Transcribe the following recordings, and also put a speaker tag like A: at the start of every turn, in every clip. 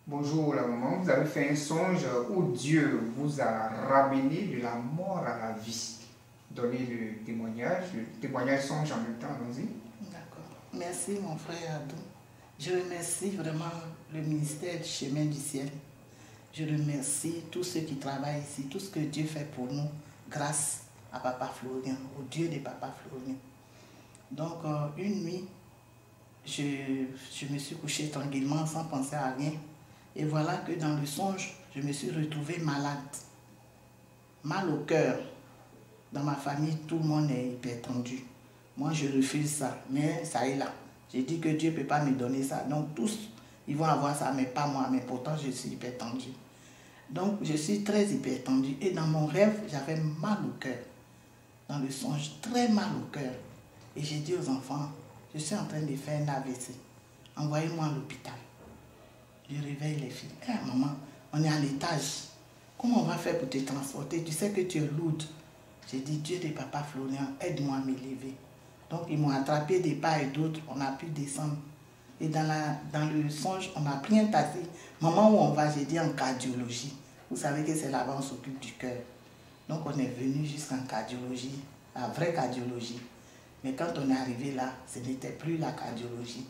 A: Bonjour la maman, vous avez fait un songe où Dieu vous a ramené de la mort à la vie. Donnez le témoignage songe en même temps, allons-y.
B: D'accord. Merci mon frère Adou. Je remercie vraiment le ministère du Chemin du Ciel. Je remercie tous ceux qui travaillent ici, tout ce que Dieu fait pour nous grâce à Papa Florian, au Dieu de Papa Florian. Donc une nuit, je me suis couchée tranquillement sans penser à rien. Et voilà que dans le songe, je me suis retrouvée malade. Mal au cœur. Dans ma famille, tout le monde est hypertendu. Moi, je refuse ça, mais ça est là. J'ai dit que Dieu ne peut pas me donner ça. Donc tous, ils vont avoir ça, mais pas moi. Mais pourtant, je suis hypertendu. Donc, je suis très hypertendu. Et dans mon rêve, j'avais mal au cœur. Dans le songe, très mal au cœur. Et j'ai dit aux enfants, je suis en train de faire un AVC. Envoyez-moi à l'hôpital. Je réveille les filles. Eh, maman, on est à l'étage. Comment on va faire pour te transporter? Tu sais que tu es lourde. J'ai dit, Dieu de Papa Florian, aide-moi à m'élever. Donc, ils m'ont attrapé des pas et d'autres. On a pu descendre. Et dans le songe, on a pris un taxi. Maman, où on va? J'ai dit en cardiologie. Vous savez que c'est là-bas, on s'occupe du cœur. Donc, on est venu jusqu'en cardiologie, la vraie cardiologie. Mais quand on est arrivé là, ce n'était plus la cardiologie.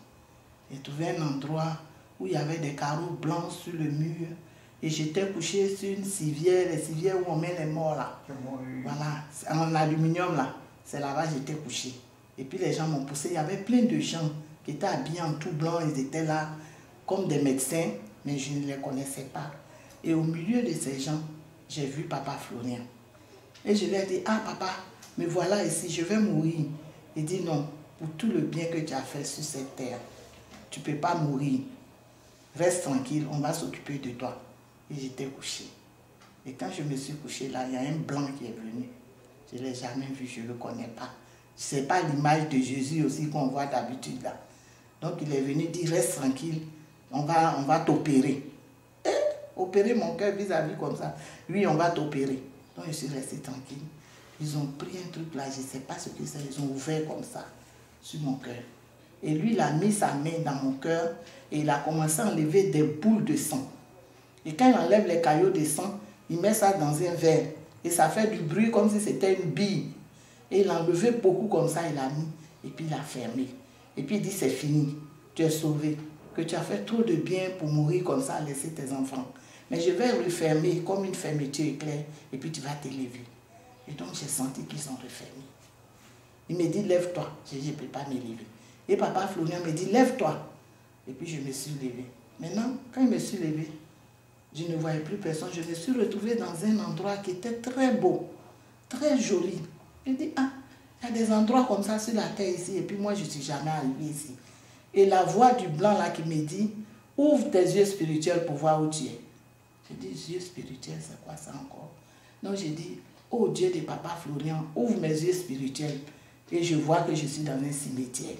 B: J'ai trouvé un endroit où il y avait des carreaux blancs sur le mur. Et j'étais couché sur une civière, les civières où on met les morts là. Voilà, en aluminium là. C'est là-bas que j'étais couché. Et puis les gens m'ont poussé. Il y avait plein de gens qui étaient habillés en tout blanc. Ils étaient là comme des médecins, mais je ne les connaissais pas. Et au milieu de ces gens, j'ai vu Papa Florian. Et je lui ai dit, ah papa, me voilà ici, je vais mourir. Il dit non, pour tout le bien que tu as fait sur cette terre, tu ne peux pas mourir. Reste tranquille, on va s'occuper de toi. Et j'étais couché. Et quand je me suis couché là, il y a un blanc qui est venu. Je ne l'ai jamais vu, je ne le connais pas. Ce n'est pas l'image de Jésus aussi qu'on voit d'habitude là. Donc il est venu dire, reste tranquille, on va t'opérer. Opérer mon cœur vis-à-vis comme ça. Oui, on va t'opérer. Donc je suis resté tranquille. Ils ont pris un truc là, je ne sais pas ce que c'est, ils ont ouvert comme ça, sur mon cœur. Et lui, il a mis sa main dans mon cœur et il a commencé à enlever des boules de sang. Et quand il enlève les caillots de sang, il met ça dans un verre. Et ça fait du bruit comme si c'était une bille. Et il a enlevé beaucoup comme ça, il a mis. Et puis il a fermé. Et puis il dit, c'est fini, tu es sauvé. Que tu as fait trop de bien pour mourir comme ça, laisser tes enfants. Mais je vais refermer comme une fermeture éclair. Et puis tu vas t'élever. Et donc j'ai senti qu'ils ont refermé. Il me dit, lève-toi. J'ai dit, je ne peux pas m'élever. Et Papa Florian me dit, lève-toi. Et puis je me suis levé. Maintenant, quand je me suis levé, je ne voyais plus personne. Je me suis retrouvée dans un endroit qui était très beau, très joli. Je dis, ah, il y a des endroits comme ça sur la terre ici. Et puis moi, je ne suis jamais arrivée ici. Et la voix du blanc là qui me dit, ouvre tes yeux spirituels pour voir où tu es. Je dis, yeux spirituels, c'est quoi ça encore? Donc j'ai dit, oh Dieu de Papa Florian, ouvre mes yeux spirituels. Et je vois que je suis dans un cimetière.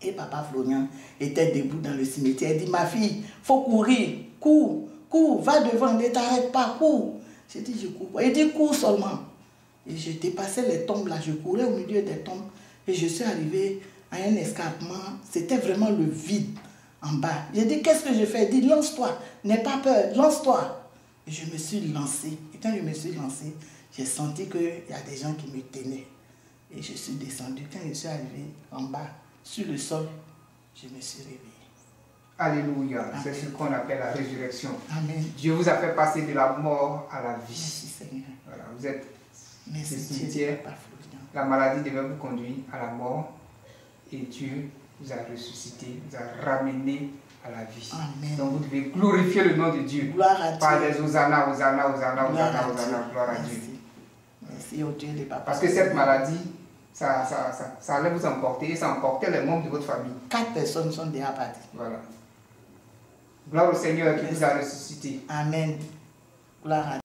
B: Et Papa Florian était debout dans le cimetière. Il dit, ma fille, il faut courir, cours, cours, va devant, ne t'arrête pas, cours. J'ai dit, je cours pas. Il dit, cours seulement. Et je dépassais les tombes là, je courais au milieu des tombes. Et je suis arrivée à un escarpement. C'était vraiment le vide en bas. J'ai dit, qu'est-ce que je fais? Il dit, lance-toi, n'aie pas peur, lance-toi. Et je me suis lancée. Et quand je me suis lancée, j'ai senti qu'il y a des gens qui me tenaient. Et je suis descendue. Quand je suis arrivée en bas, sur le sol, je me suis réveillée.
A: Alléluia, c'est ce qu'on appelle la résurrection.
B: Amen.
A: Dieu vous a fait passer de la mort à la vie.
B: Merci Seigneur.
A: Voilà, vous êtes
B: Merci
A: cimetière. La maladie devait vous conduire à la mort et Dieu vous a ressuscité, vous a ramené à la vie.
B: Amen.
A: Donc vous devez glorifier le nom de Dieu.
B: Gloire à Dieu.
A: Par les Hosanna, Hosanna, Hosanna, Hosanna, Hosanna, gloire à Dieu.
B: Merci au Dieu de Papa.
A: Parce que cette maladie, ça allait vous emporter et ça emportait les membres de votre famille.
B: 4 personnes sont déjà parties.
A: Voilà. Gloire au Seigneur qui vous a ressuscité.
B: Amen. Gloire à Dieu.